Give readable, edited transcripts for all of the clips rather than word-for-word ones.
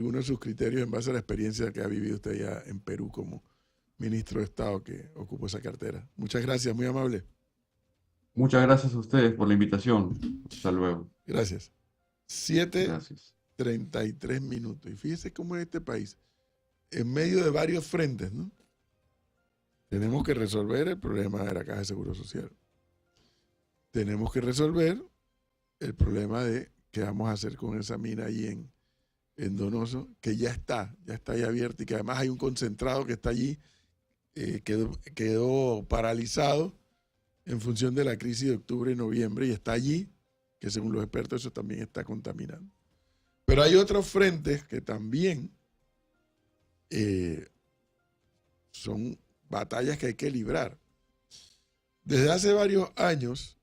alguno de sus criterios en base a la experiencia que ha vivido usted ya en Perú como ministro de Estado que ocupó esa cartera. Muchas gracias, muy amable. Muchas gracias a ustedes por la invitación. Hasta luego. Gracias. Gracias. 7:33 minutos. Y fíjese cómo es este país, en medio de varios frentes, ¿no? Tenemos que resolver el problema de la Caja de Seguro Social. Tenemos que resolver el problema de qué vamos a hacer con esa mina ahí en Donoso, que ya está ahí abierta y que además hay un concentrado que está allí, quedó paralizado en función de la crisis de octubre y noviembre y está allí, que según los expertos eso también está contaminando. Pero hay otros frentes que también son batallas que hay que librar. Desde hace varios años,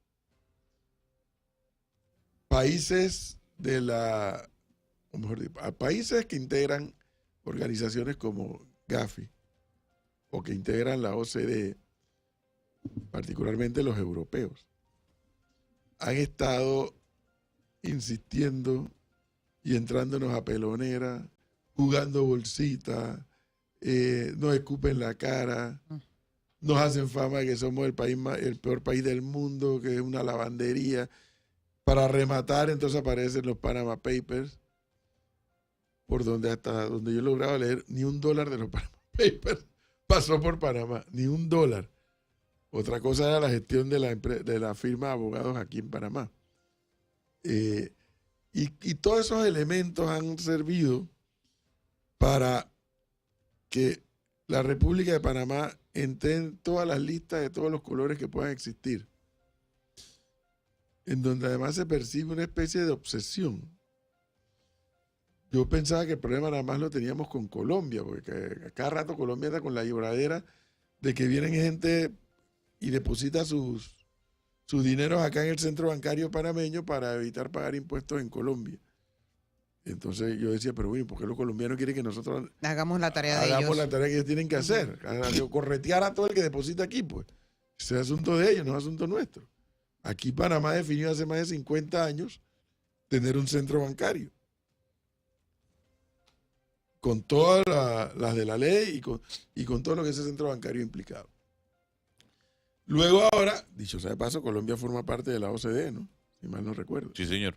países países que integran organizaciones como Gafi o que integran la OCDE, particularmente los europeos, han estado insistiendo y entrándonos a pelonera, jugando bolsita, nos escupen la cara, nos hacen fama de que somos el peor país del mundo, que es una lavandería. Para rematar, entonces aparecen los Panama Papers, por donde hasta donde yo lograba leer, ni $1 de los Panama Papers pasó por Panamá, ni $1. Otra cosa era la gestión de la firma de abogados aquí en Panamá. Y todos esos elementos han servido para que la República de Panamá entre en todas las listas de todos los colores que puedan existir, en donde además se percibe una especie de obsesión. Yo pensaba que el problema nada más lo teníamos con Colombia, porque a cada rato Colombia está con la lloradera de que vienen gente y deposita sus dineros acá en el centro bancario panameño para evitar pagar impuestos en Colombia. Entonces yo decía, pero bueno, ¿por qué los colombianos quieren que nosotros hagamos la tarea de ellos? Hagamos la tarea que ellos tienen que hacer. Corretear a todo el que deposita aquí, pues. Ese es asunto de ellos, no es asunto nuestro. Aquí Panamá definió hace más de 50 años tener un centro bancario. Con todas las de la ley y con todo lo que ese centro bancario ha implicado. Luego ahora, dicho sea de paso, Colombia forma parte de la OCDE, ¿no? Si mal no recuerdo. Sí, señor.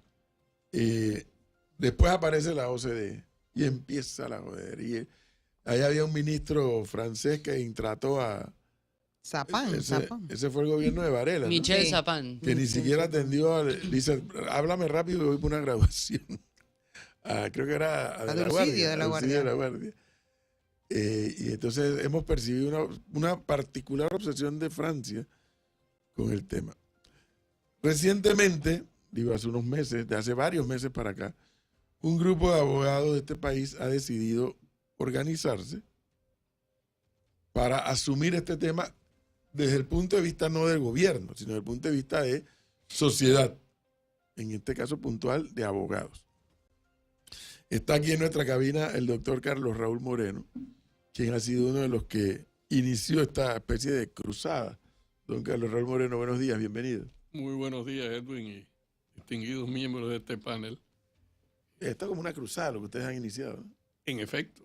Después aparece la OCDE y empieza la jodería. Ahí había un ministro francés que intrató a... Zapán. Ese fue el gobierno de Varela, ¿no? Michel Zapán. Que ni siquiera atendió, dice, háblame rápido, voy por una graduación. Creo que era a de la Guardia. Y entonces hemos percibido una particular obsesión de Francia con el tema. Recientemente, digo hace unos meses, de hace varios meses para acá, un grupo de abogados de este país ha decidido organizarse para asumir este tema desde el punto de vista no del gobierno, sino desde el punto de vista de sociedad, en este caso puntual de abogados. Está aquí en nuestra cabina el doctor Carlos Raúl Moreno, quien ha sido uno de los que inició esta especie de cruzada. Don Carlos Raúl Moreno, buenos días, bienvenido. Muy buenos días, Edwin, y distinguidos miembros de este panel. Esto es como una cruzada, lo que ustedes han iniciado, ¿no? En efecto,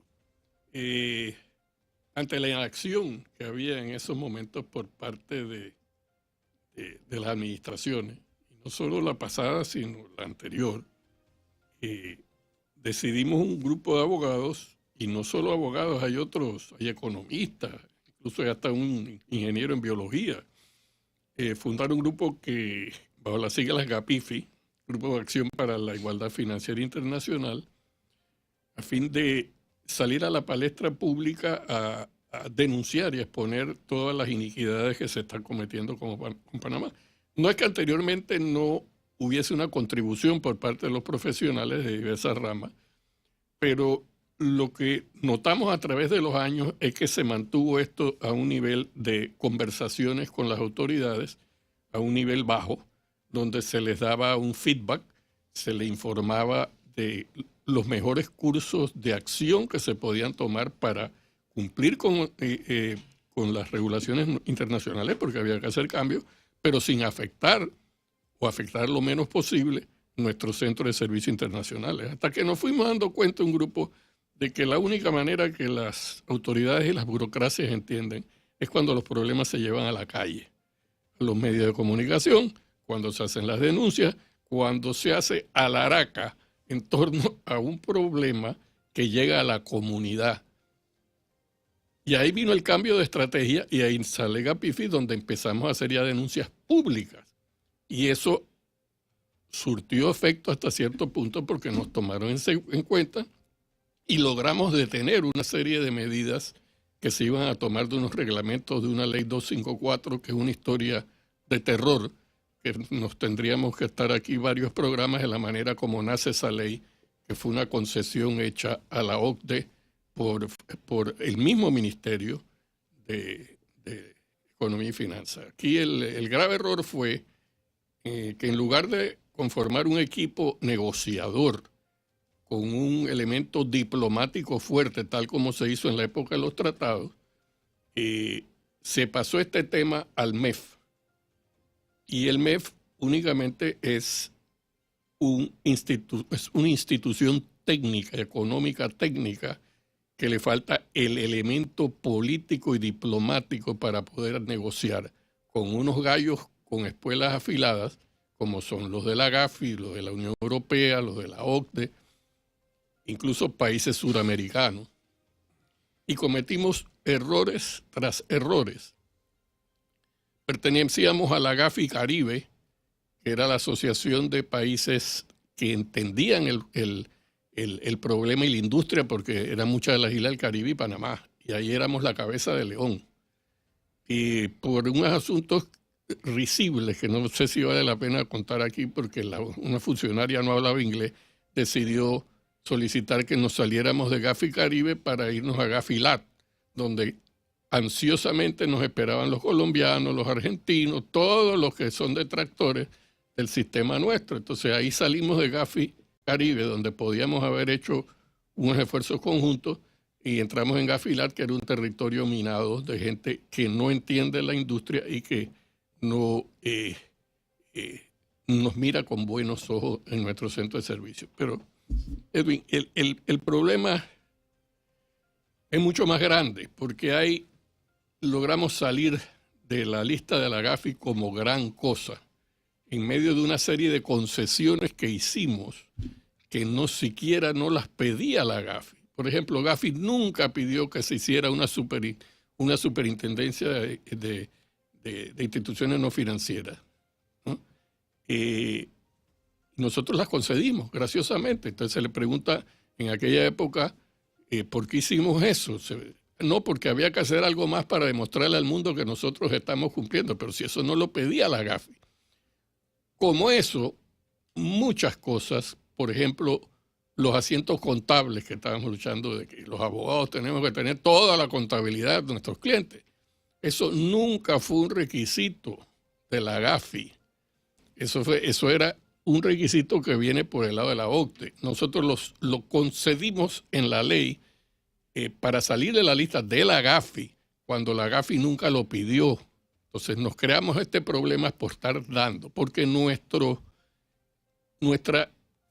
ante la inacción que había en esos momentos por parte de las administraciones, y no solo la pasada, sino la anterior, decidimos un grupo de abogados, y no solo abogados, hay otros, hay economistas, incluso hay hasta un ingeniero en biología, fundar un grupo que, bajo las siglas GAPIFI, Grupo de Acción para la Igualdad Financiera Internacional, a fin de salir a la palestra pública a denunciar y exponer todas las iniquidades que se están cometiendo con Panamá. No es que anteriormente no hubiese una contribución por parte de los profesionales de diversas ramas, pero lo que notamos a través de los años es que se mantuvo esto a un nivel de conversaciones con las autoridades, a un nivel bajo, donde se les daba un feedback, se les informaba de los mejores cursos de acción que se podían tomar para cumplir con las regulaciones internacionales, porque había que hacer cambios, pero sin afectar o afectar lo menos posible nuestro centro de servicios internacionales. Hasta que nos fuimos dando cuenta un grupo de que la única manera que las autoridades y las burocracias entienden es cuando los problemas se llevan a la calle, a los medios de comunicación, cuando se hacen las denuncias, cuando se hace alaraca en torno a un problema que llega a la comunidad. Y ahí vino el cambio de estrategia y ahí sale Gapifi, donde empezamos a hacer ya denuncias públicas. Y eso surtió efecto hasta cierto punto porque nos tomaron en cuenta y logramos detener una serie de medidas que se iban a tomar de unos reglamentos de una ley 254, que es una historia de terror, que nos tendríamos que estar aquí varios programas de la manera como nace esa ley, que fue una concesión hecha a la OCDE por el mismo Ministerio de Economía y Finanzas. Aquí el grave error fue que en lugar de conformar un equipo negociador con un elemento diplomático fuerte, tal como se hizo en la época de los tratados, se pasó este tema al MEF. Y el MEF únicamente es una institución técnica, económica técnica, que le falta el elemento político y diplomático para poder negociar con unos gallos con espuelas afiladas, como son los de la Gafi, los de la Unión Europea, los de la OCDE, incluso países suramericanos. Y cometimos errores tras errores. Pertenecíamos a la Gafi Caribe, que era la asociación de países que entendían el problema y la industria, porque eran muchas de las islas del Caribe y Panamá, y ahí éramos la cabeza de león. Y por unos asuntos risibles, que no sé si vale la pena contar aquí, porque una funcionaria no hablaba inglés, decidió solicitar que nos saliéramos de Gafi Caribe para irnos a Gafi Lat, donde ansiosamente nos esperaban los colombianos, los argentinos, todos los que son detractores del sistema nuestro. Entonces ahí salimos de Gafi Caribe, donde podíamos haber hecho unos esfuerzos conjuntos, y entramos en Gafi Lat, que era un territorio minado de gente que no entiende la industria y que no nos mira con buenos ojos en nuestro centro de servicio. Pero, Edwin, el problema es mucho más grande, porque logramos salir de la lista de la Gafi como gran cosa, en medio de una serie de concesiones que hicimos, que no siquiera no las pedía la Gafi. Por ejemplo, Gafi nunca pidió que se hiciera una superintendencia de instituciones no financieras, ¿no? Nosotros las concedimos, graciosamente. Entonces se le pregunta en aquella época, ¿por qué hicimos eso? No, porque había que hacer algo más para demostrarle al mundo que nosotros estamos cumpliendo, pero si eso no lo pedía la Gafi. Como eso, muchas cosas, por ejemplo, los asientos contables que estábamos luchando, de que los abogados tenemos que tener toda la contabilidad de nuestros clientes. Eso nunca fue un requisito de la Gafi. Eso era un requisito que viene por el lado de la OCDE. Nosotros lo concedimos en la ley para salir de la lista de la Gafi, cuando la Gafi nunca lo pidió. Entonces nos creamos este problema por estar dando, porque nuestra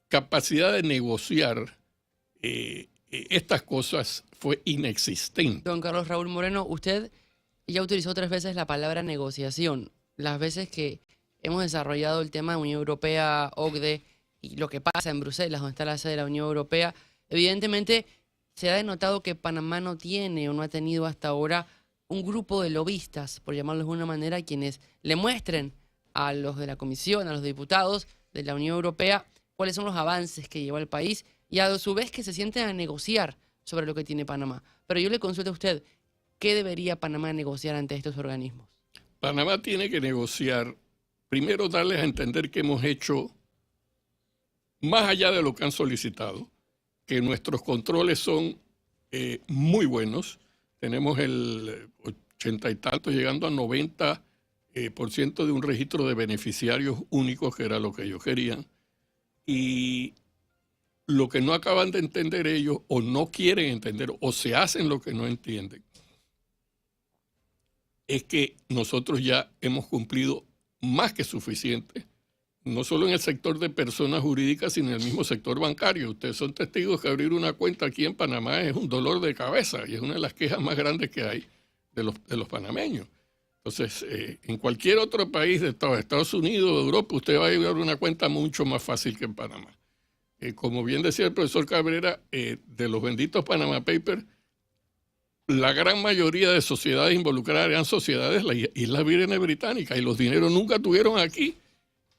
capacidad de negociar estas cosas fue inexistente. Don Carlos Raúl Moreno, usted ya utilizó 3 veces la palabra negociación. Las veces que hemos desarrollado el tema de Unión Europea, OCDE y lo que pasa en Bruselas, donde está la sede de la Unión Europea, evidentemente se ha denotado que Panamá no tiene o no ha tenido hasta ahora un grupo de lobistas, por llamarlo de alguna manera, quienes le muestren a los de la Comisión, a los diputados de la Unión Europea, cuáles son los avances que lleva el país y a su vez que se sienten a negociar sobre lo que tiene Panamá. Pero yo le consulto a usted, ¿qué debería Panamá negociar ante estos organismos? Panamá tiene que negociar, primero darles a entender que hemos hecho, más allá de lo que han solicitado, que nuestros controles son muy buenos. Tenemos el 80 y tanto, llegando a 90% de un registro de beneficiarios únicos, que era lo que ellos querían. Y lo que no acaban de entender ellos, o no quieren entender, o se hacen lo que no entienden, es que nosotros ya hemos cumplido más que suficiente no solo en el sector de personas jurídicas, sino en el mismo sector bancario. Ustedes son testigos que abrir una cuenta aquí en Panamá es un dolor de cabeza y es una de las quejas más grandes que hay de los panameños. Entonces, en cualquier otro país de Estados Unidos o Europa, usted va a abrir una cuenta mucho más fácil que en Panamá. Como bien decía el profesor Cabrera, de los benditos Panama Papers, la gran mayoría de sociedades involucradas eran sociedades de las Islas Vírgenes Británicas y los dineros nunca estuvieron aquí.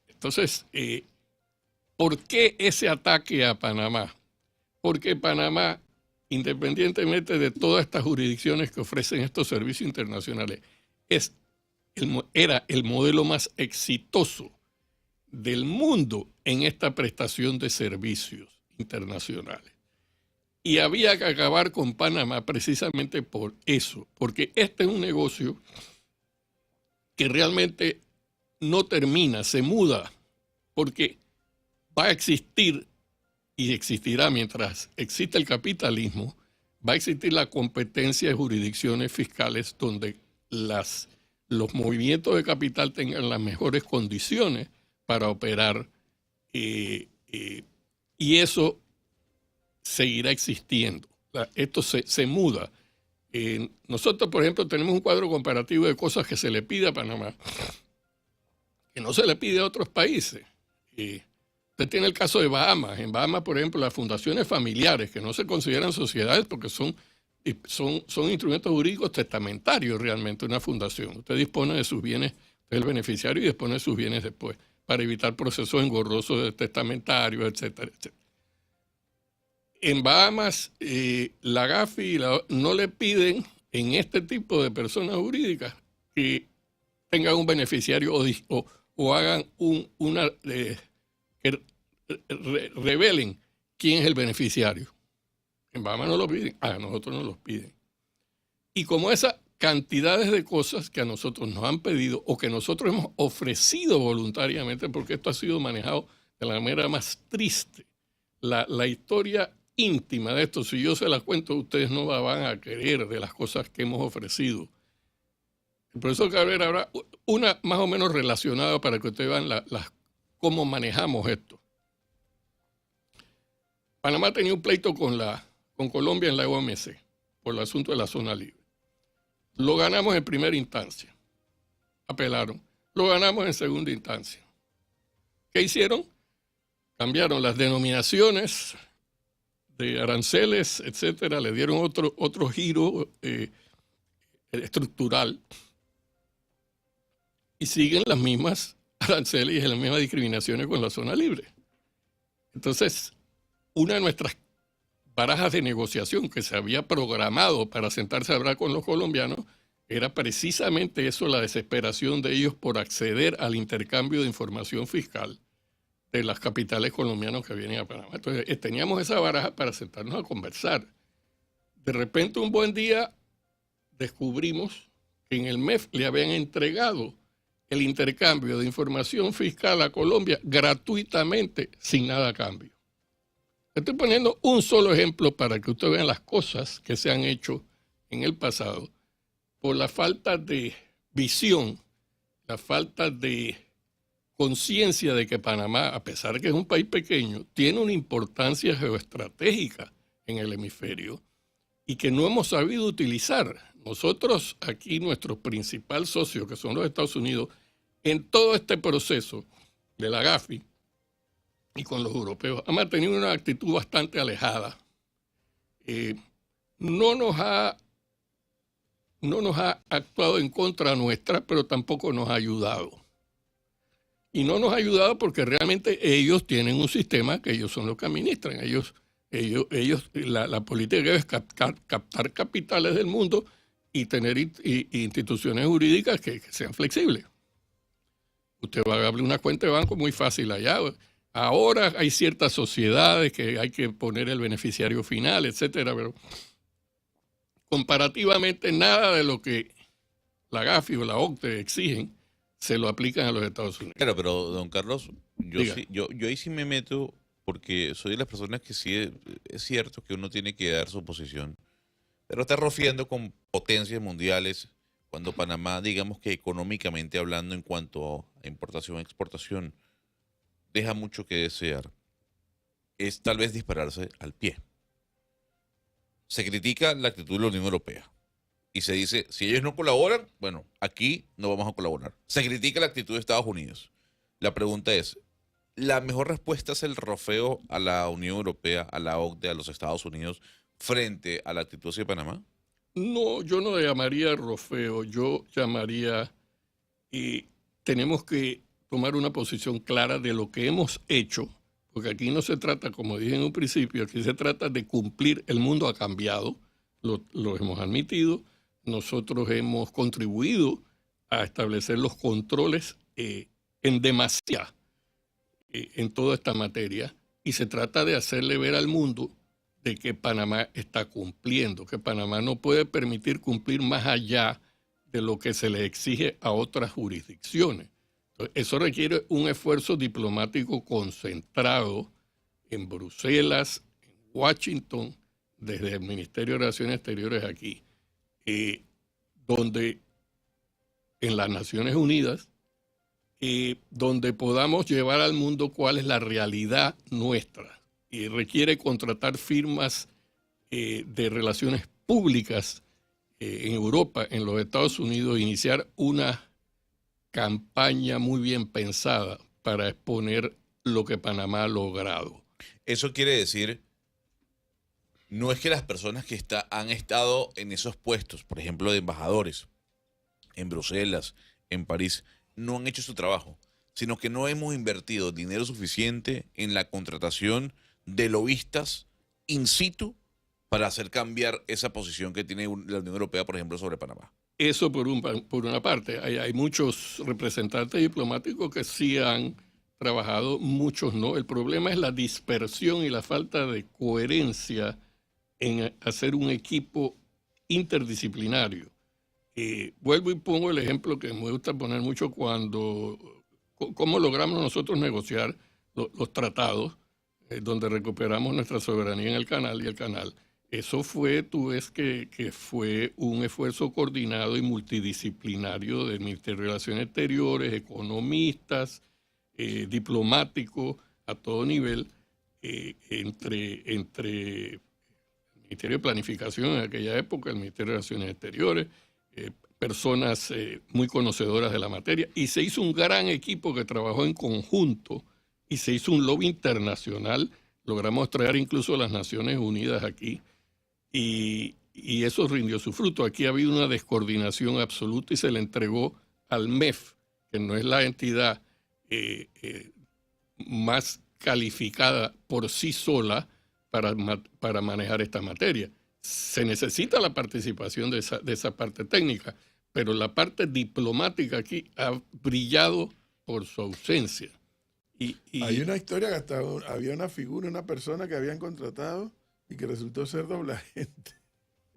Entonces, ¿por qué ese ataque a Panamá? Porque Panamá, independientemente de todas estas jurisdicciones que ofrecen estos servicios internacionales, era el modelo más exitoso del mundo en esta prestación de servicios internacionales. Y había que acabar con Panamá precisamente por eso, porque este es un negocio que realmente no termina, se muda, porque va a existir y existirá mientras existe el capitalismo, va a existir la competencia de jurisdicciones fiscales donde los movimientos de capital tengan las mejores condiciones para operar y eso seguirá existiendo. Esto se muda. Nosotros, por ejemplo, tenemos un cuadro comparativo de cosas que se le pide a Panamá que no se le pide a otros países. Usted tiene el caso de Bahamas. En Bahamas, por ejemplo, las fundaciones familiares, que no se consideran sociedades porque son instrumentos jurídicos testamentarios realmente, una fundación. Usted dispone de sus bienes, usted es el beneficiario y dispone de sus bienes después, para evitar procesos engorrosos de testamentarios, etcétera, etcétera. En Bahamas, la GAFI no le piden en este tipo de personas jurídicas que tengan un beneficiario o hagan que revelen quién es el beneficiario. En Bahamas no lo piden, a nosotros nos los piden. Y como esas cantidades de cosas que a nosotros nos han pedido o que nosotros hemos ofrecido voluntariamente, porque esto ha sido manejado de la manera más triste. La historia íntima de esto, si yo se las cuento, ustedes no la van a creer de las cosas que hemos ofrecido. El profesor Cabrera habrá una más o menos relacionada para que ustedes vean cómo manejamos esto. Panamá tenía un pleito con Colombia en la OMC por el asunto de la zona libre. Lo ganamos en primera instancia. Apelaron. Lo ganamos en segunda instancia. ¿Qué hicieron? Cambiaron las denominaciones de aranceles, etcétera, le dieron otro giro estructural y siguen las mismas aranceles y las mismas discriminaciones con la zona libre. Entonces, una de nuestras barajas de negociación que se había programado para sentarse a hablar con los colombianos era precisamente eso, la desesperación de ellos por acceder al intercambio de información fiscal de las capitales colombianas que vienen a Panamá. Entonces, teníamos esa baraja para sentarnos a conversar. De repente, un buen día, descubrimos que en el MEF le habían entregado el intercambio de información fiscal a Colombia gratuitamente, sin nada a cambio. Estoy poniendo un solo ejemplo para que ustedes vean las cosas que se han hecho en el pasado por la falta de visión, la falta de conciencia de que Panamá, a pesar de que es un país pequeño, tiene una importancia geoestratégica en el hemisferio y que no hemos sabido utilizar. Nosotros aquí, nuestro principal socio, que son los Estados Unidos, en todo este proceso de la GAFI y con los europeos, han mantenido una actitud bastante alejada. No nos ha actuado en contra nuestra, pero tampoco nos ha ayudado. Y no nos ha ayudado porque realmente ellos tienen un sistema que ellos son los que administran. La política es captar capitales del mundo y tener instituciones jurídicas que sean flexibles. Usted va a abrir una cuenta de banco muy fácil allá. Ahora hay ciertas sociedades que hay que poner el beneficiario final, etcétera, pero comparativamente nada de lo que la GAFI o la OCDE exigen se lo aplican a los Estados Unidos. Claro, pero don Carlos, yo ahí sí me meto porque soy de las personas que sí es cierto que uno tiene que dar su posición, pero está rofiando con potencias mundiales cuando Panamá, digamos que económicamente hablando en cuanto a importación, exportación, deja mucho que desear es tal vez dispararse al pie. Se critica la actitud de la Unión Europea y se dice, si ellos no colaboran, bueno, aquí no vamos a colaborar. Se critica la actitud de Estados Unidos. La pregunta es, ¿la mejor respuesta es el rofeo a la Unión Europea, a la OCDE, a los Estados Unidos, frente a la actitud hacia Panamá? No, yo no le llamaría rofeo, yo llamaría, tenemos que tomar una posición clara de lo que hemos hecho, porque aquí no se trata, como dije en un principio, aquí se trata de cumplir, el mundo ha cambiado, lo hemos admitido, nosotros hemos contribuido a establecer los controles en demasía en toda esta materia, y se trata de hacerle ver al mundo de que Panamá está cumpliendo, que Panamá no puede permitir cumplir más allá de lo que se le exige a otras jurisdicciones. Entonces, eso requiere un esfuerzo diplomático concentrado en Bruselas, en Washington, desde el Ministerio de Relaciones Exteriores aquí, donde en las Naciones Unidas, donde podamos llevar al mundo cuál es la realidad nuestra. Y requiere contratar firmas de relaciones públicas en Europa, en los Estados Unidos, iniciar una campaña muy bien pensada para exponer lo que Panamá ha logrado. Eso quiere decir, no es que las personas que han estado en esos puestos, por ejemplo, de embajadores, en Bruselas, en París, no han hecho su trabajo, sino que no hemos invertido dinero suficiente en la contratación de lobistas in situ para hacer cambiar esa posición que tiene la Unión Europea, por ejemplo, sobre Panamá. Eso por una parte. Hay muchos representantes diplomáticos que sí han trabajado, muchos no. El problema es la dispersión y la falta de coherencia en hacer un equipo interdisciplinario. Vuelvo y pongo el ejemplo que me gusta poner mucho cómo logramos nosotros negociar los tratados, donde recuperamos nuestra soberanía en el canal y el canal. Eso fue, tú ves que fue un esfuerzo coordinado y multidisciplinario del Ministerio de Relaciones Exteriores, economistas, diplomáticos a todo nivel, entre el Ministerio de Planificación en aquella época, el Ministerio de Relaciones Exteriores, personas muy conocedoras de la materia, y se hizo un gran equipo que trabajó en conjunto y se hizo un lobby internacional. Logramos traer incluso a las Naciones Unidas aquí y eso rindió su fruto. Aquí ha habido una descoordinación absoluta y se le entregó al MEF, que no es la entidad más calificada por sí sola para manejar esta materia. Se necesita la participación de esa parte técnica, pero la parte diplomática aquí ha brillado por su ausencia. Hay una historia que hasta había una figura, una persona que habían contratado y que resultó ser doblagente.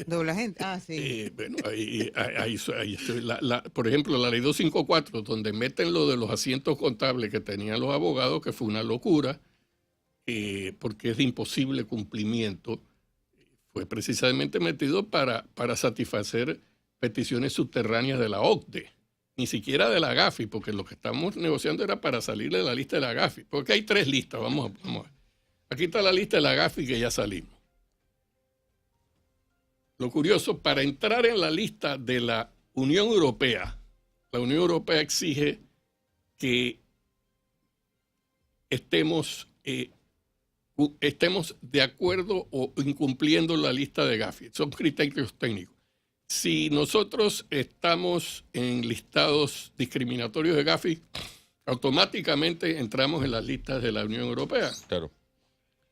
Doblagente, sí. Bueno, por ejemplo, la ley 254, donde meten lo de los asientos contables que tenían los abogados, que fue una locura, porque es de imposible cumplimiento, fue precisamente metido para satisfacer peticiones subterráneas de la OCDE, ni siquiera de la GAFI, porque lo que estamos negociando era para salir de la lista de la GAFI, porque hay 3 listas, vamos a ver. Aquí está la lista de la GAFI que ya salimos. Lo curioso, para entrar en la lista de la Unión Europea exige que estemos de acuerdo o incumpliendo la lista de GAFI. Son criterios técnicos. Si nosotros estamos en listados discriminatorios de GAFI, automáticamente entramos en las listas de la Unión Europea. Claro.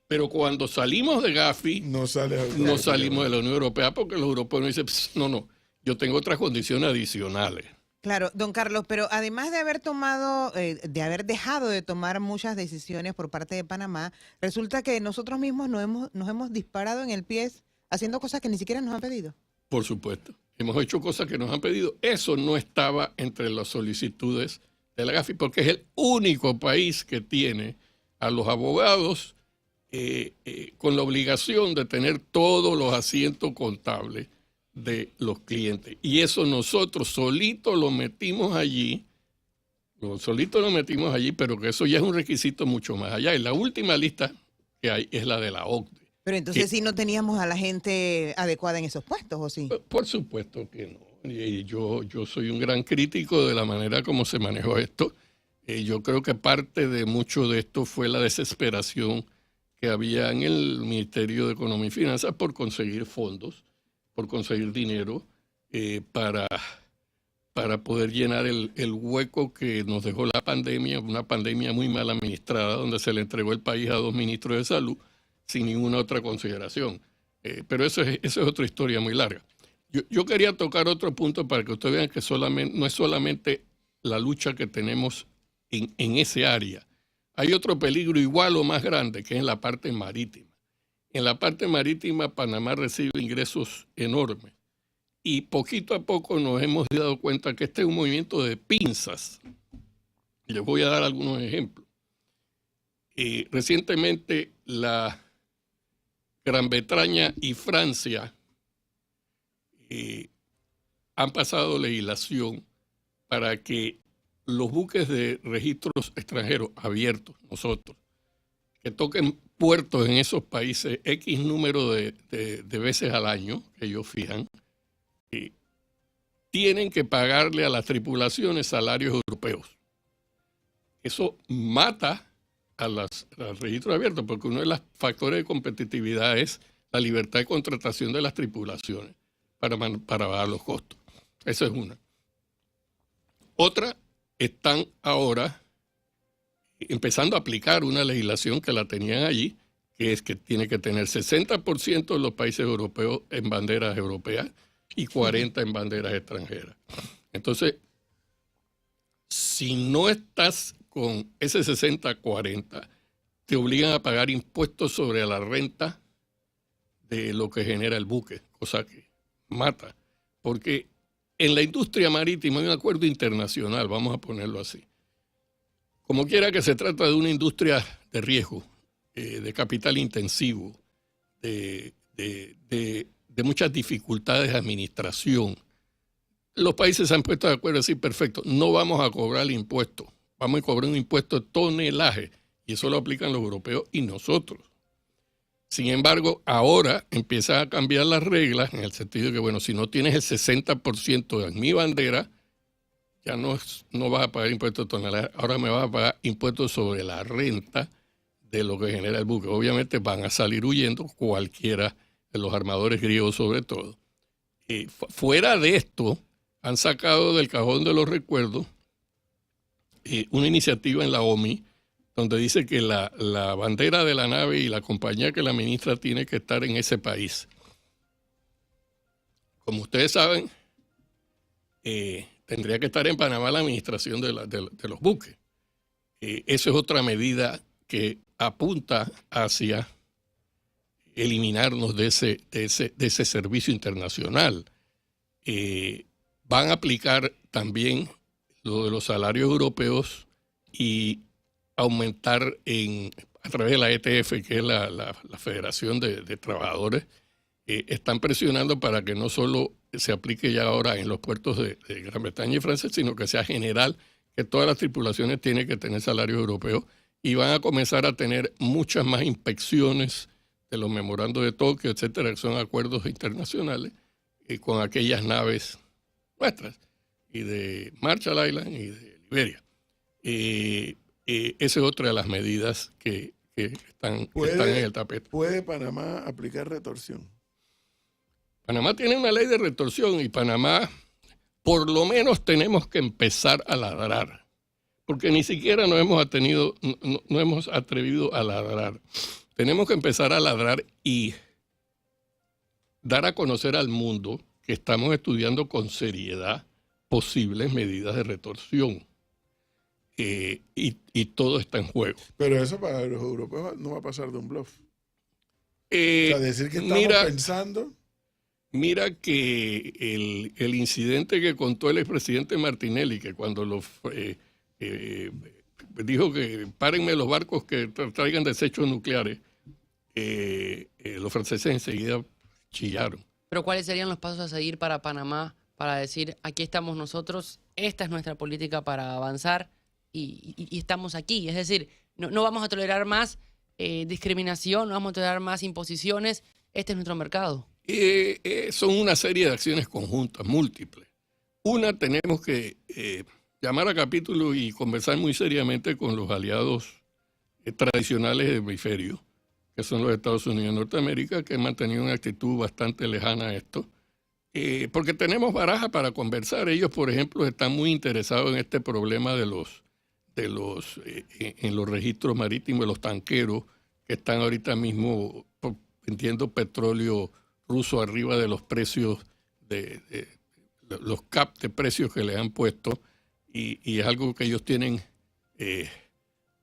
Pero cuando salimos de GAFI, no salimos de la Unión Europea porque los europeos dicen, no, yo tengo otras condiciones adicionales. Claro, don Carlos, pero además de haber dejado de tomar muchas decisiones por parte de Panamá, resulta que nosotros mismos nos hemos disparado en el pie haciendo cosas que ni siquiera nos han pedido. Por supuesto. Hemos hecho cosas que nos han pedido. Eso no estaba entre las solicitudes de la GAFI porque es el único país que tiene a los abogados con la obligación de tener todos los asientos contables de los clientes. Y eso nosotros solitos lo metimos allí Solito lo metimos allí, pero que eso ya es un requisito mucho más allá. Y la última lista que hay es la de la OCDE. Pero entonces sí no teníamos a la gente adecuada en esos puestos, ¿o sí? Por supuesto que no. Y yo soy un gran crítico de la manera como se manejó esto. Yo creo que parte de mucho de esto fue la desesperación que había en el Ministerio de Economía y Finanzas por conseguir fondos, por conseguir dinero para poder llenar el hueco que nos dejó la pandemia, una pandemia muy mal administrada, donde se le entregó el país a 2 ministros de salud sin ninguna otra consideración. Pero eso es otra historia muy larga. Yo quería tocar otro punto para que ustedes vean que no es solamente la lucha que tenemos en ese área. Hay otro peligro igual o más grande, que es en la parte marítima. En la parte marítima, Panamá recibe ingresos enormes. Y poquito a poco nos hemos dado cuenta que este es un movimiento de pinzas. Les voy a dar algunos ejemplos. Recientemente la Gran Bretaña y Francia han pasado legislación para que los buques de registros extranjeros abiertos, nosotros, que toquen puertos en esos países X número de veces al año, que ellos fijan, tienen que pagarle a las tripulaciones salarios europeos. Eso mata al registro abierto, porque uno de los factores de competitividad es la libertad de contratación de las tripulaciones para bajar los costos. Esa es una. Otra, están ahora empezando a aplicar una legislación que la tenían allí, que es que tiene que tener 60% de los países europeos en banderas europeas y 40% en banderas extranjeras. Entonces, si no estás con ese 60-40, te obligan a pagar impuestos sobre la renta de lo que genera el buque, cosa que mata. Porque en la industria marítima hay un acuerdo internacional, vamos a ponerlo así. Como quiera que se trata de una industria de riesgo, de capital intensivo, de muchas dificultades de administración. Los países se han puesto de acuerdo así, perfecto, no vamos a cobrar el impuesto, vamos a cobrar un impuesto de tonelaje, y eso lo aplican los europeos y nosotros. Sin embargo, ahora empiezan a cambiar las reglas en el sentido de que, bueno, si no tienes el 60% en mi bandera, ya no vas a pagar impuestos de tonelaje, ahora me vas a pagar impuestos sobre la renta de lo que genera el buque. Obviamente van a salir huyendo cualquiera de los armadores griegos sobre todo. Fuera de esto, han sacado del cajón de los recuerdos una iniciativa en la OMI donde dice que la bandera de la nave y la compañía que la administra tiene que estar en ese país. Como ustedes saben, tendría que estar en Panamá la administración de los buques. Eso es otra medida que apunta hacia eliminarnos de ese servicio internacional. Van a aplicar también lo de los salarios europeos y aumentar a través de la ETF, que es la Federación de Trabajadores, están presionando para que no solo se aplique ya ahora en los puertos de Gran Bretaña y Francia, sino que sea general, que todas las tripulaciones tienen que tener salarios europeos y van a comenzar a tener muchas más inspecciones de los memorandos de Tokio, etcétera, que son acuerdos internacionales con aquellas naves nuestras, y de Marshall Islands y de Liberia. Esa es otra de las medidas que están en el tapete. ¿Puede Panamá aplicar retorsión? Panamá tiene una ley de retorsión y Panamá, por lo menos tenemos que empezar a ladrar, porque ni siquiera no hemos atrevido a ladrar. Tenemos que empezar a ladrar y dar a conocer al mundo que estamos estudiando con seriedad posibles medidas de retorsión. Y todo está en juego. Pero eso para los europeos no va a pasar de un bluff. O sea, decir que estamos pensando... Mira que el incidente que contó el expresidente Martinelli, que cuando dijo que párenme los barcos que traigan desechos nucleares, los franceses enseguida chillaron. Pero ¿cuáles serían los pasos a seguir para Panamá para decir, aquí estamos nosotros, esta es nuestra política para avanzar y estamos aquí. Es decir, no vamos a tolerar más discriminación, no vamos a tolerar más imposiciones. Este es nuestro mercado. Son una serie de acciones conjuntas, múltiples. Una, tenemos que llamar a capítulo y conversar muy seriamente con los aliados tradicionales del hemisferio, que son los Estados Unidos de Norteamérica, que han mantenido una actitud bastante lejana a esto. Porque tenemos baraja para conversar. Ellos, por ejemplo, están muy interesados en este problema en los registros marítimos de los tanqueros, que están ahorita mismo vendiendo petróleo ruso arriba de los precios, de los cap de precios que le han puesto, y es algo que ellos tienen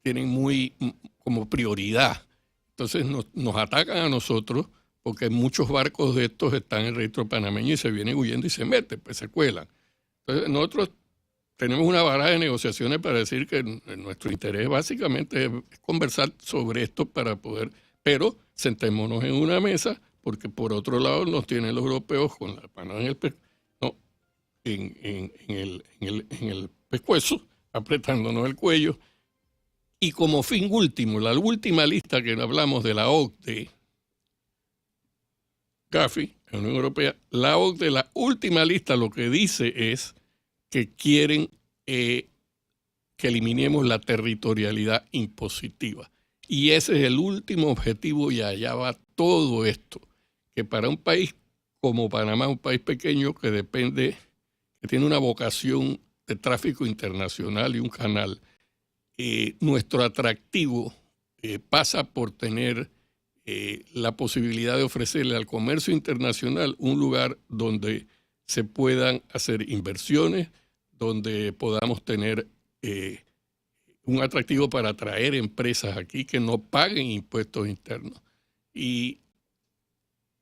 muy como prioridad. Entonces nos atacan a nosotros porque muchos barcos de estos están en el registro panameño y se vienen huyendo y se meten, pues se cuelan. Entonces nosotros tenemos una baraja de negociaciones para decir que nuestro interés básicamente es conversar sobre esto para poder, pero sentémonos en una mesa, porque por otro lado nos tienen los europeos con la mano en el pescuezo, apretándonos el cuello. Y como fin último, la última lista que hablamos de la OCDE, Gafi, la Unión Europea, la OCDE, la última lista lo que dice es que quieren que eliminemos la territorialidad impositiva. Y ese es el último objetivo y allá va todo esto. Que para un país como Panamá, un país pequeño que depende, que tiene una vocación de tráfico internacional y un canal, nuestro atractivo pasa por tener la posibilidad de ofrecerle al comercio internacional un lugar donde se puedan hacer inversiones, donde podamos tener un atractivo para atraer empresas aquí que no paguen impuestos internos. Y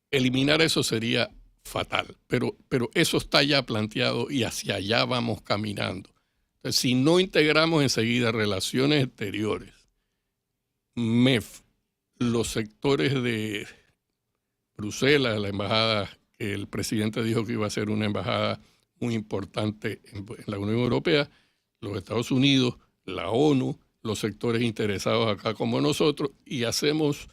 eliminar eso sería fatal, pero eso está ya planteado y hacia allá vamos caminando. Entonces, si no integramos enseguida relaciones exteriores, MEF, los sectores de Bruselas, la embajada, que el presidente dijo que iba a ser una embajada muy importante en la Unión Europea, los Estados Unidos, la ONU, los sectores interesados acá como nosotros, y hacemos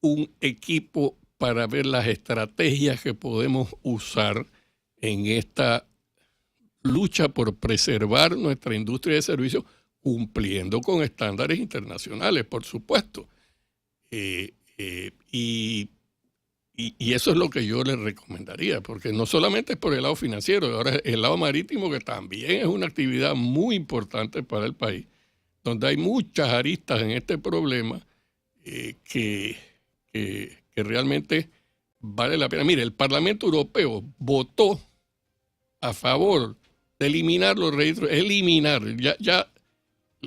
un equipo para ver las estrategias que podemos usar en esta lucha por preservar nuestra industria de servicios, cumpliendo con estándares internacionales, por supuesto. Y eso es lo que yo les recomendaría, porque no solamente es por el lado financiero, ahora el lado marítimo, que también es una actividad muy importante para el país, donde hay muchas aristas en este problema que realmente vale la pena. Mire, el Parlamento Europeo votó a favor de eliminar los registros, ya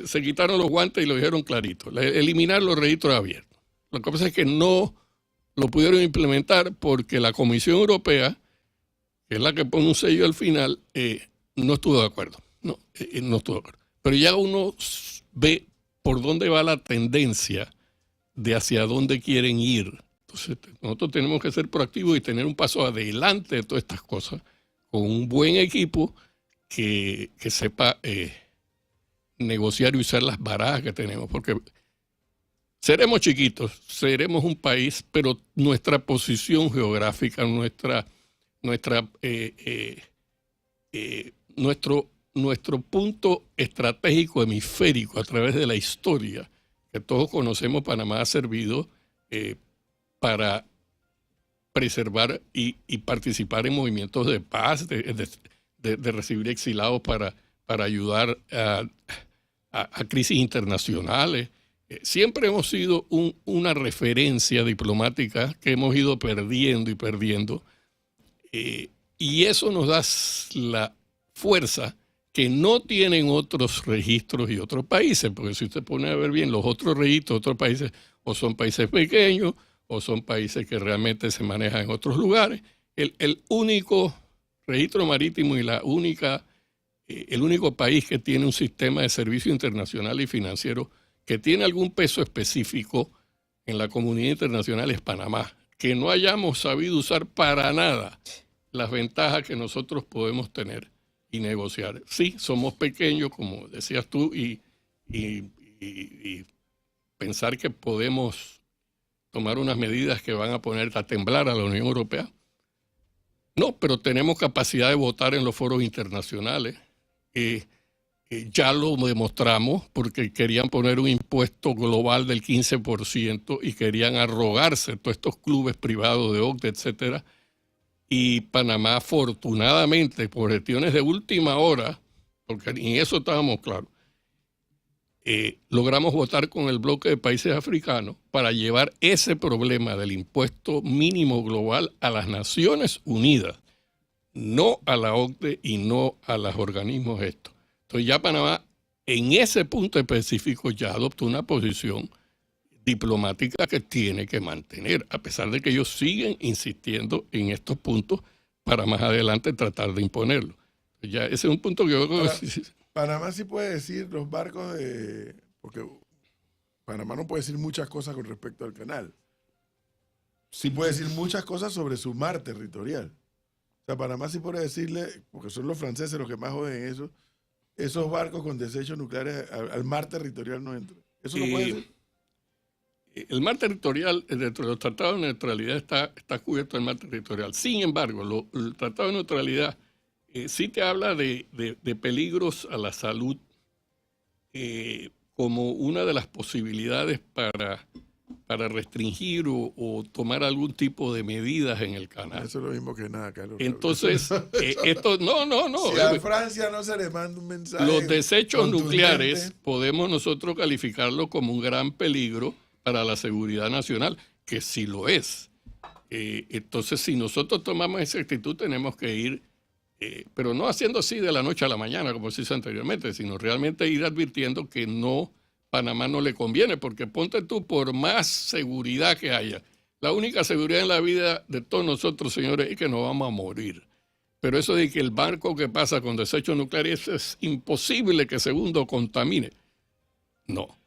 se quitaron los guantes y lo dijeron clarito, eliminar los registros abiertos. Lo que pasa es que no lo pudieron implementar porque la Comisión Europea, que es la que pone un sello al final, no estuvo de acuerdo. No estuvo de acuerdo. Pero ya uno ve por dónde va la tendencia de hacia dónde quieren ir. Entonces, nosotros tenemos que ser proactivos y tener un paso adelante de todas estas cosas, con un buen equipo que sepa negociar y usar las barajas que tenemos, porque seremos chiquitos, seremos un país, pero nuestra posición geográfica, nuestro punto estratégico hemisférico a través de la historia que todos conocemos, Panamá ha servido para preservar y participar en movimientos de paz, de recibir exilados para ayudar a crisis internacionales. Siempre hemos sido una referencia diplomática que hemos ido perdiendo y perdiendo. Y eso nos da la fuerza que no tienen otros registros y otros países, porque si usted pone a ver bien, los otros registros de otros países o son países pequeños o son países que realmente se manejan en otros lugares. El único registro marítimo y el único país que tiene un sistema de servicio internacional y financiero que tiene algún peso específico en la comunidad internacional es Panamá, que no hayamos sabido usar para nada las ventajas que nosotros podemos tener y negociar. Sí, somos pequeños, como decías tú, y y pensar que podemos tomar unas medidas que van a poner a temblar a la Unión Europea. No, pero tenemos capacidad de votar en los foros internacionales. Ya lo demostramos porque querían poner un impuesto global del 15% y querían arrogarse todos estos clubes privados de OCDE, etcétera. Y Panamá, afortunadamente, por gestiones de última hora, porque en eso estábamos claros, logramos votar con el bloque de países africanos para llevar ese problema del impuesto mínimo global a las Naciones Unidas, no a la OCDE y no a los organismos estos. Entonces ya Panamá en ese punto específico ya adoptó una posición diplomática que tiene que mantener, a pesar de que ellos siguen insistiendo en estos puntos para más adelante tratar de imponerlo. Ya ese es un punto que yo creo que... Panamá sí puede decir los barcos porque Panamá no puede decir muchas cosas con respecto al canal. Sí puede decir muchas cosas sobre su mar territorial. O sea, Panamá sí puede decirle, porque son los franceses los que más joden eso, esos barcos con desechos nucleares al mar territorial no entran. ¿Eso lo puede decir? El mar territorial, dentro de los tratados de neutralidad, está cubierto el mar territorial. Sin embargo, el tratado de neutralidad sí te habla de peligros a la salud como una de las posibilidades para restringir o tomar algún tipo de medidas en el canal. Eso es lo mismo que nada, Carlos. Entonces, esto, no. Si a Francia no se le manda un mensaje. Los desechos contundente, nucleares podemos nosotros calificarlo como un gran peligro para la seguridad nacional, que sí lo es. Entonces, si nosotros tomamos esa actitud, tenemos que ir, pero no haciendo así de la noche a la mañana, como se hizo anteriormente, sino realmente ir advirtiendo que Panamá no le conviene, porque ponte tú, por más seguridad que haya, la única seguridad en la vida de todos nosotros, señores, es que nos vamos a morir. Pero eso de que el barco que pasa con desechos nucleares es imposible que segundo contamine. No.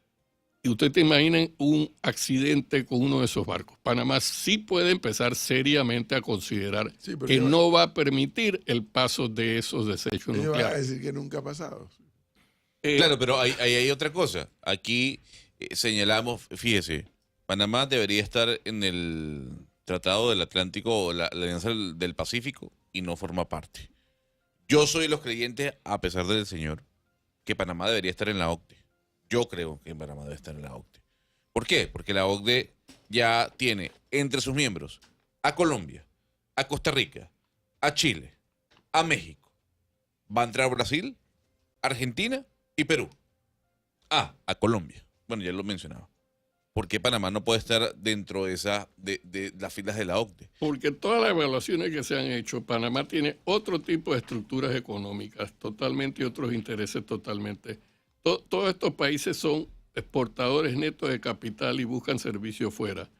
Y ustedes te imaginen un accidente con uno de esos barcos. Panamá sí puede empezar seriamente a considerar que no va a permitir el paso de esos desechos nucleares. Va a decir que nunca ha pasado. Claro, pero ahí hay otra cosa. Aquí señalamos, fíjese, Panamá debería estar en el Tratado del Atlántico o la Alianza del Pacífico y no forma parte. Yo soy de los creyentes, a pesar del señor, que Panamá debería estar en la OCDE. Yo creo que Panamá debe estar en la OCDE. ¿Por qué? Porque la OCDE ya tiene entre sus miembros a Colombia, a Costa Rica, a Chile, a México. Va a entrar Brasil, Argentina y Perú. A Colombia. Bueno, ya lo mencionaba. ¿Por qué Panamá no puede estar dentro de las filas de la OCDE? Porque todas las evaluaciones que se han hecho, Panamá tiene otro tipo de estructuras económicas totalmente y otros intereses totalmente. Todos estos países son exportadores netos de capital y buscan servicios fuera.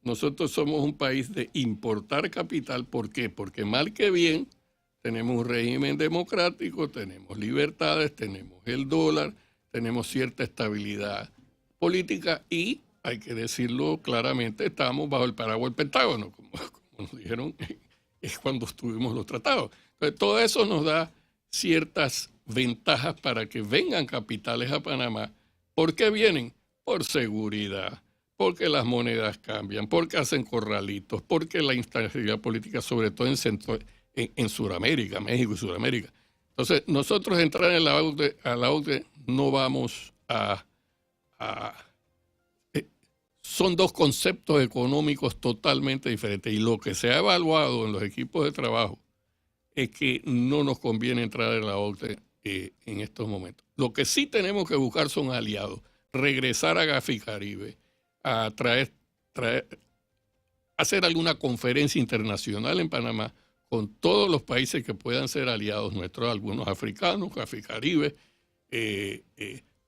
Nosotros somos un país de importar capital. ¿Por qué? Porque mal que bien tenemos un régimen democrático, tenemos libertades, tenemos el dólar, tenemos cierta estabilidad política y, hay que decirlo claramente, estamos bajo el paraguas del Pentágono, como nos dijeron es cuando estuvimos los tratados. Entonces, todo eso nos da ciertas ventajas para que vengan capitales a Panamá. ¿Por qué vienen? Por seguridad, porque las monedas cambian, porque hacen corralitos, porque la instabilidad política, sobre todo en Sudamérica, México y Sudamérica. Entonces, nosotros entrar en la OCDE no vamos son dos conceptos económicos totalmente diferentes. Y lo que se ha evaluado en los equipos de trabajo es que no nos conviene entrar en la OCDE en estos momentos. Lo que sí tenemos que buscar son aliados. Regresar a Gafi Caribe, a hacer alguna conferencia internacional en Panamá con todos los países que puedan ser aliados nuestros, algunos africanos, Gafi Caribe,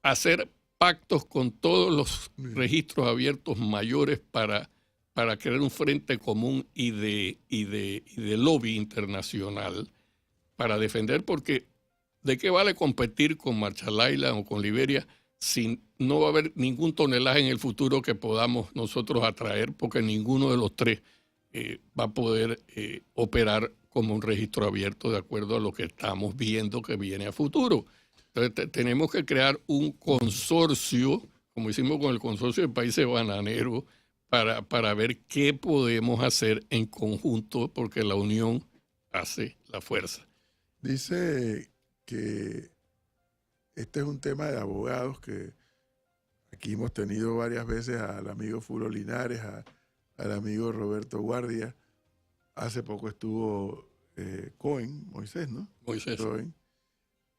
hacer pactos con todos los registros abiertos mayores para crear un frente común y de lobby internacional para defender, porque ¿de qué vale competir con Marshall Islands o con Liberia si no va a haber ningún tonelaje en el futuro que podamos nosotros atraer, porque ninguno de los tres va a poder operar como un registro abierto de acuerdo a lo que estamos viendo que viene a futuro? Entonces tenemos que crear un consorcio, como hicimos con el consorcio de países bananeros, para ver qué podemos hacer en conjunto, porque la unión hace la fuerza. Dice que este es un tema de abogados que aquí hemos tenido varias veces al amigo Fulvio Linares, al amigo Roberto Guardia. Hace poco estuvo Moisés, ¿no? Moisés. Cohen.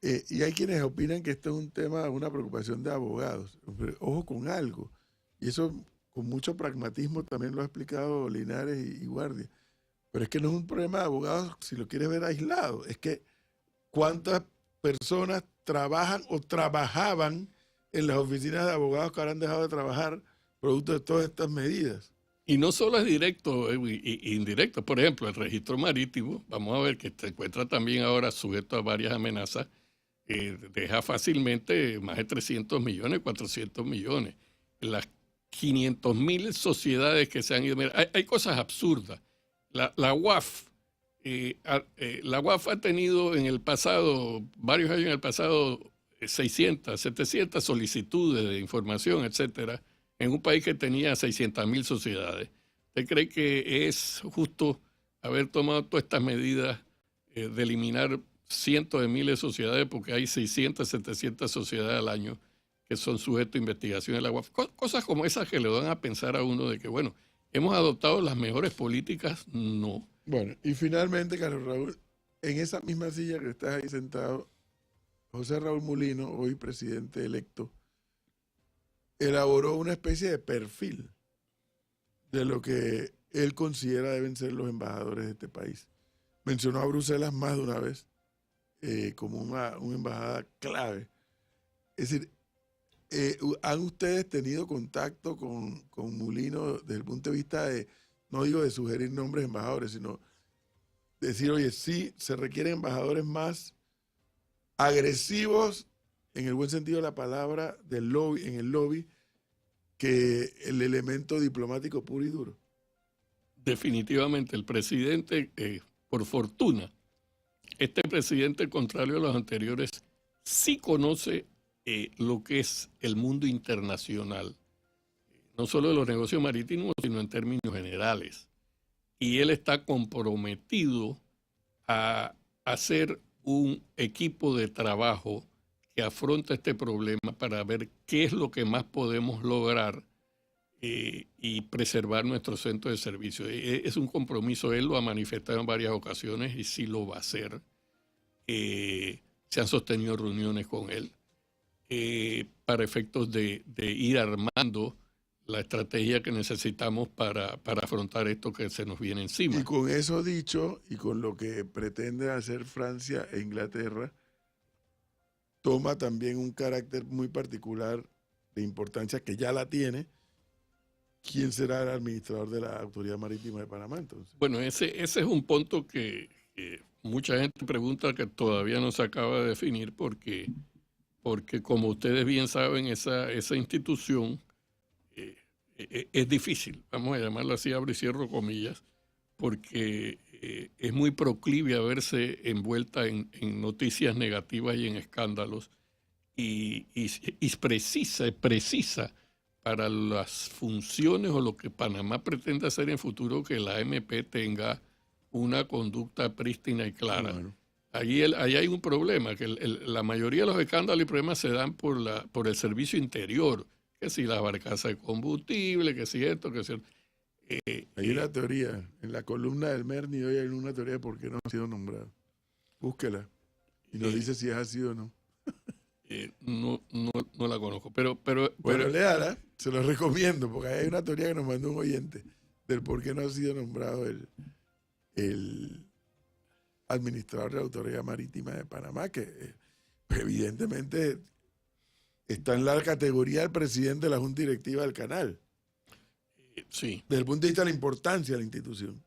Y hay quienes opinan que esto es un tema, una preocupación de abogados. Pero, ojo con algo. Y eso con mucho pragmatismo también lo ha explicado Linares y Guardia. Pero es que no es un problema de abogados si lo quieres ver aislado. Es que cuántas personas trabajan o trabajaban en las oficinas de abogados que ahora han dejado de trabajar producto de todas estas medidas. Y no solo es directo e indirecto. Por ejemplo, el registro marítimo, vamos a ver que se encuentra también ahora sujeto a varias amenazas, deja fácilmente más de 300 millones, 400 millones. Las 500.000 sociedades que se han ido. Mira, hay cosas absurdas. La UAF, la UAF ha tenido en el pasado, varios años en el pasado, 600, 700 solicitudes de información, etcétera, en un país que tenía 600.000 sociedades. ¿Usted cree que es justo haber tomado todas estas medidas de eliminar cientos de miles de sociedades, porque hay 600, 700 sociedades al año que son sujetos a investigación en la UAF? Cosas como esas que le dan a pensar a uno de que, bueno, ¿hemos adoptado las mejores políticas? No. Bueno, y finalmente, Carlos Raúl, en esa misma silla que estás ahí sentado, José Raúl Mulino, hoy presidente electo, elaboró una especie de perfil de lo que él considera deben ser los embajadores de este país. Mencionó a Bruselas más de una vez como una embajada clave. Es decir, ¿han ustedes tenido contacto con Mulino desde el punto de vista de, no digo de sugerir nombres de embajadores, sino decir, oye, sí, se requieren embajadores más agresivos, en el buen sentido de la palabra, en el lobby, que el elemento diplomático puro y duro? Definitivamente, el presidente, por fortuna, este presidente, contrario a los anteriores, sí conoce lo que es el mundo internacional, no solo de los negocios marítimos, sino en términos generales. Y él está comprometido a hacer un equipo de trabajo que afronta este problema para ver qué es lo que más podemos lograr y preservar nuestro centro de servicio. Es un compromiso, él lo ha manifestado en varias ocasiones y sí lo va a hacer. Se han sostenido reuniones con él para efectos de ir armando la estrategia que necesitamos para afrontar esto que se nos viene encima. Y con eso dicho, y con lo que pretende hacer Francia e Inglaterra, toma también un carácter muy particular de importancia que ya la tiene. ¿Quién será el administrador de la Autoridad Marítima de Panamá entonces? Bueno, ese es un punto que mucha gente pregunta, que todavía no se acaba de definir, porque como ustedes bien saben, esa institución es difícil, vamos a llamarlo así, abro y cierro comillas, porque es muy proclive a verse envuelta en noticias negativas y en escándalos, y precisa para las funciones o lo que Panamá pretende hacer en futuro, que la AMP tenga una conducta prístina y clara. Bueno. Ahí hay un problema, que la mayoría de los escándalos y problemas se dan por el servicio interior, que si las barcazas de combustible, que si esto, que si... hay una teoría, en la columna del Merni hoy hay una teoría de por qué no ha sido nombrado. Búsquela y nos dice si es así o no. No la conozco, pero léala, se lo recomiendo, porque hay una teoría que nos mandó un oyente del por qué no ha sido nombrado el administrador de la Autoridad Marítima de Panamá, que evidentemente está en la categoría del presidente de la Junta Directiva del canal. Sí. Desde el punto de vista de la importancia de la institución.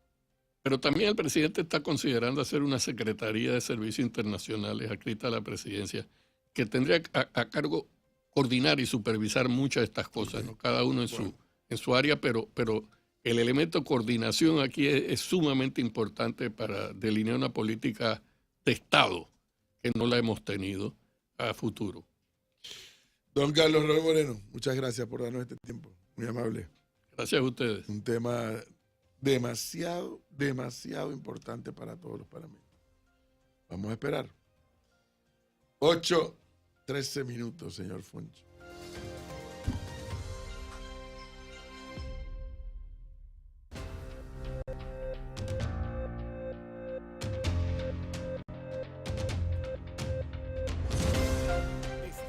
Pero también el presidente está considerando hacer una Secretaría de Servicios Internacionales adscrita a la presidencia, que tendría a cargo coordinar y supervisar muchas de estas cosas, ¿no? Cada uno en su área, pero el elemento de coordinación aquí es sumamente importante para delinear una política de Estado, que no la hemos tenido. a futuro. Don Carlos Raúl Moreno, muchas gracias por darnos este tiempo. Muy amable. Gracias a ustedes. Un tema demasiado, demasiado importante para todos los panameños. Vamos a esperar. 8:13 minutos, señor Foncho.